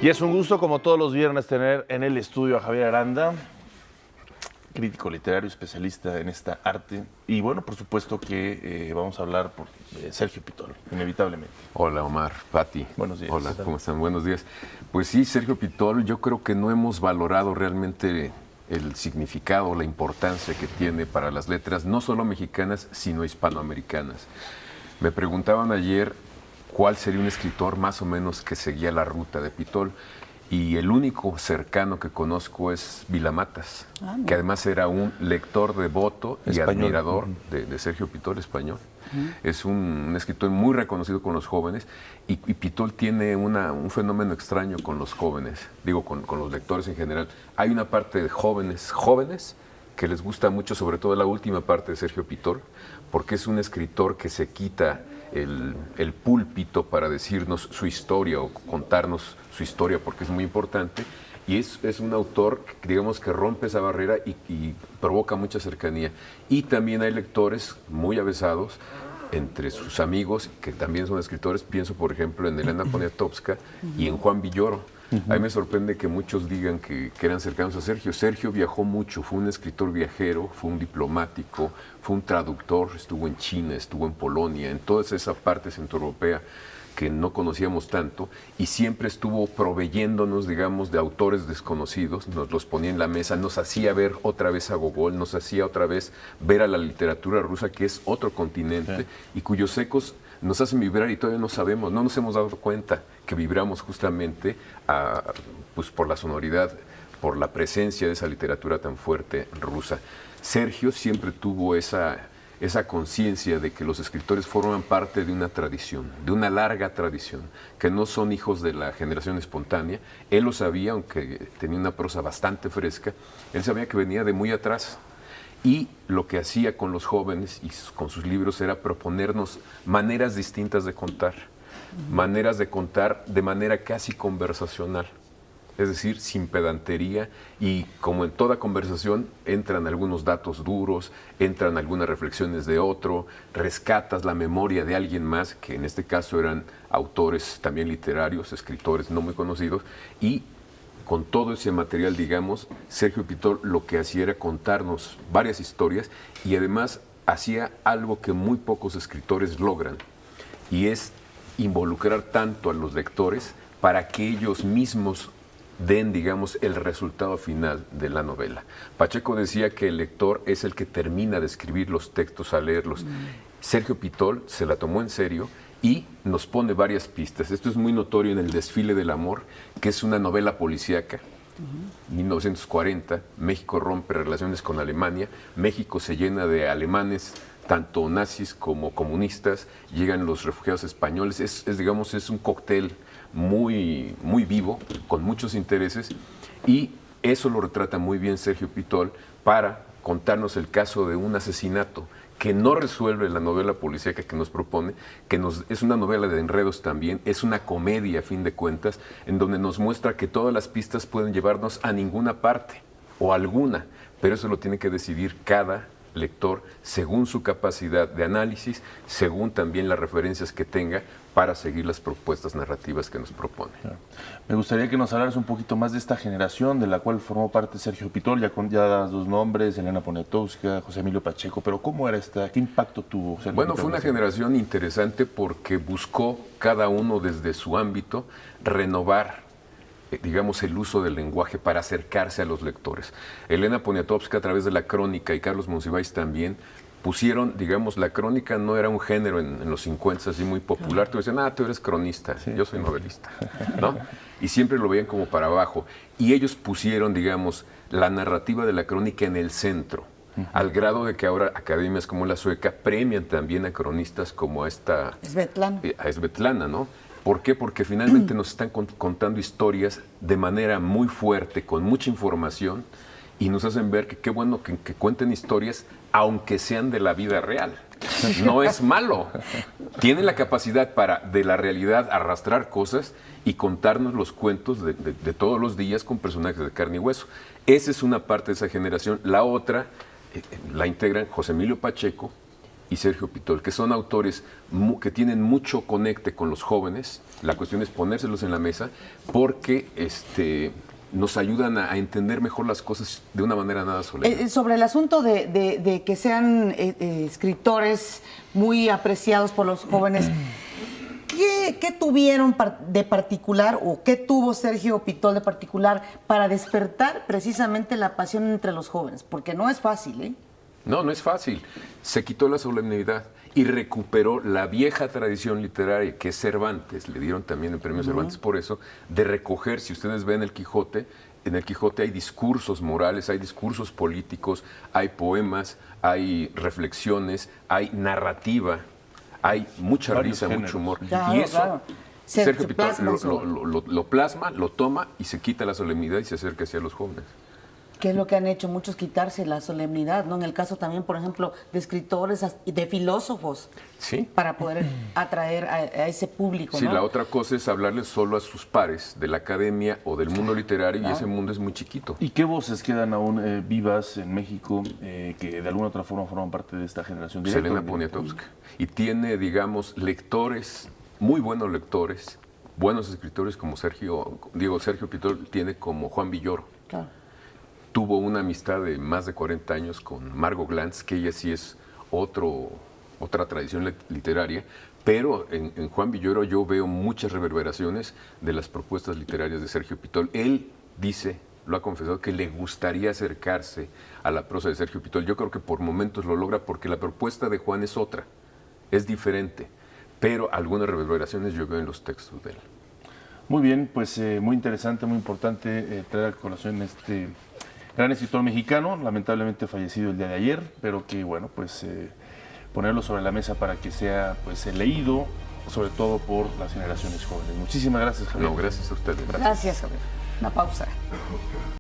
Y es un gusto, como todos los viernes, tener en el estudio a Javier Aranda, crítico literario, especialista en esta arte. Y bueno, por supuesto que vamos a hablar de Sergio Pitol, inevitablemente. Hola Omar, Pati. Buenos días. Hola, ¿cómo están? Buenos días. Pues sí, Sergio Pitol, yo creo que no hemos valorado realmente el significado, la importancia que tiene para las letras, no solo mexicanas, sino hispanoamericanas. Me preguntaban ayer cuál sería un escritor más o menos que seguía la ruta de Pitol. Y el único cercano que conozco es Vilamatas, que además era un lector devoto y admirador de Sergio Pitol, español. Es un escritor muy reconocido con los jóvenes y Pitol tiene un fenómeno extraño con los jóvenes, digo, con los lectores en general. Hay una parte de jóvenes que les gusta mucho, sobre todo la última parte de Sergio Pitol, porque es un escritor que se quita el púlpito para decirnos su historia o contarnos su historia, porque es muy importante, y es un autor que, digamos, que rompe esa barrera y provoca mucha cercanía. Y también hay lectores muy avesados entre sus amigos, que también son escritores. Pienso, por ejemplo, en Elena Poniatowska y en Juan Villoro. A mí me sorprende que muchos digan que eran cercanos a Sergio. Sergio viajó mucho, fue un escritor viajero, fue un diplomático, fue un traductor, estuvo en China, estuvo en Polonia, en toda esa parte centroeuropea que no conocíamos tanto, y siempre estuvo proveyéndonos, digamos, de autores desconocidos, nos los ponía en la mesa, nos hacía ver otra vez a Gogol, nos hacía otra vez ver a la literatura rusa, que es otro continente, y cuyos ecos nos hacen vibrar y todavía no sabemos, no nos hemos dado cuenta que vibramos justamente pues por la sonoridad, por la presencia de esa literatura tan fuerte rusa. Sergio siempre tuvo esa conciencia de que los escritores forman parte de una tradición, de una larga tradición, que no son hijos de la generación espontánea. Él lo sabía, aunque tenía una prosa bastante fresca, él sabía que venía de muy atrás. Y lo que hacía con los jóvenes y con sus libros era proponernos maneras distintas de contar, maneras de contar de manera casi conversacional. Es decir, sin pedantería, y como en toda conversación entran algunos datos duros, entran algunas reflexiones de otro, rescatas la memoria de alguien más, que en este caso eran autores también literarios, escritores no muy conocidos, y con todo ese material, digamos, Sergio Pitol lo que hacía era contarnos varias historias, y además hacía algo que muy pocos escritores logran, y es involucrar tanto a los lectores para que ellos mismos den, digamos, el resultado final de la novela. Pacheco decía que el lector es el que termina de escribir los textos al leerlos. Sergio Pitol se la tomó en serio y nos pone varias pistas. Esto es muy notorio en El desfile del amor, que es una novela policíaca. 1940, México rompe relaciones con Alemania, México se llena de alemanes, tanto nazis como comunistas, llegan los refugiados españoles, digamos, es un cóctel muy, muy vivo, con muchos intereses, y eso lo retrata muy bien Sergio Pitol para contarnos el caso de un asesinato que no resuelve la novela policíaca que nos propone, es una novela de enredos también, es una comedia a fin de cuentas, en donde nos muestra que todas las pistas pueden llevarnos a ninguna parte, o alguna, pero eso lo tiene que decidir cada lector según su capacidad de análisis, según también las referencias que tenga para seguir las propuestas narrativas que nos propone. Me gustaría que nos hablaras un poquito más de esta generación de la cual formó parte Sergio Pitol, ya das dos nombres, Elena Poniatowska, José Emilio Pacheco, pero ¿cómo era qué impacto tuvo Sergio Bueno, Pitol? fue una generación interesante porque buscó cada uno desde su ámbito renovar, digamos, el uso del lenguaje para acercarse a los lectores. Elena Poniatowska, a través de la crónica, y Carlos Monsiváis también, pusieron, digamos, la crónica no era un género en los 50 así muy popular. Tú decían, tú eres cronista, yo soy novelista, ¿no? Y siempre lo veían como para abajo. Y ellos pusieron, digamos, la narrativa de la crónica en el centro, al grado de que ahora academias como la sueca premian también a cronistas como a Svetlana, ¿no? ¿Por qué? Porque finalmente nos están contando historias de manera muy fuerte, con mucha información, y nos hacen ver que qué bueno que cuenten historias, aunque sean de la vida real. No es malo. Tienen la capacidad para, de la realidad, arrastrar cosas y contarnos los cuentos de todos los días con personajes de carne y hueso. Esa es una parte de esa generación. La otra la integran José Emilio Pacheco y Sergio Pitol, que son autores que tienen mucho conecte con los jóvenes. La cuestión es ponérselos en la mesa porque nos ayudan a entender mejor las cosas de una manera nada solemne. Sobre el asunto de que sean escritores muy apreciados por los jóvenes, ¿qué tuvieron de particular o qué tuvo Sergio Pitol de particular para despertar precisamente la pasión entre los jóvenes? Porque no es fácil, ¿eh? No, no es fácil. Se quitó la solemnidad y recuperó la vieja tradición literaria que es Cervantes, le dieron también el premio Cervantes por eso, de recoger, si ustedes ven el Quijote, en el Quijote hay discursos morales, hay discursos políticos, hay poemas, hay reflexiones, hay narrativa, hay mucha Varios risa, géneros. mucho humor. Claro, y eso claro. Sergio Se Pitol plasma eso. lo plasma, lo toma y se quita la solemnidad y se acerca hacia los jóvenes. Que es lo que han hecho muchos, quitarse la solemnidad, ¿no? En el caso también, por ejemplo, de escritores y de filósofos, Sí. para poder atraer a ese público, Sí, ¿no? la otra cosa es hablarles solo a sus pares de la academia o del mundo literario y ese mundo es muy chiquito. ¿Y qué voces quedan aún vivas en México que de alguna u otra forma forman parte de esta generación? Selena Poniatowska. Y tiene, digamos, lectores, muy buenos lectores, buenos escritores como Sergio Pitol tiene como Juan Villoro. Claro. Tuvo una amistad de más de 40 años con Margot Glantz, que ella sí es otra tradición literaria, pero en Juan Villoro yo veo muchas reverberaciones de las propuestas literarias de Sergio Pitol. Él dice, lo ha confesado, que le gustaría acercarse a la prosa de Sergio Pitol. Yo creo que por momentos lo logra porque la propuesta de Juan es otra, es diferente, pero algunas reverberaciones yo veo en los textos de él. Muy bien, pues muy interesante, muy importante traer a colación este gran escritor mexicano, lamentablemente fallecido el día de ayer, pero que bueno, pues ponerlo sobre la mesa para que sea pues leído, sobre todo por las generaciones jóvenes. Muchísimas gracias, Javier. No, gracias a ustedes. Gracias, Javier. Una pausa.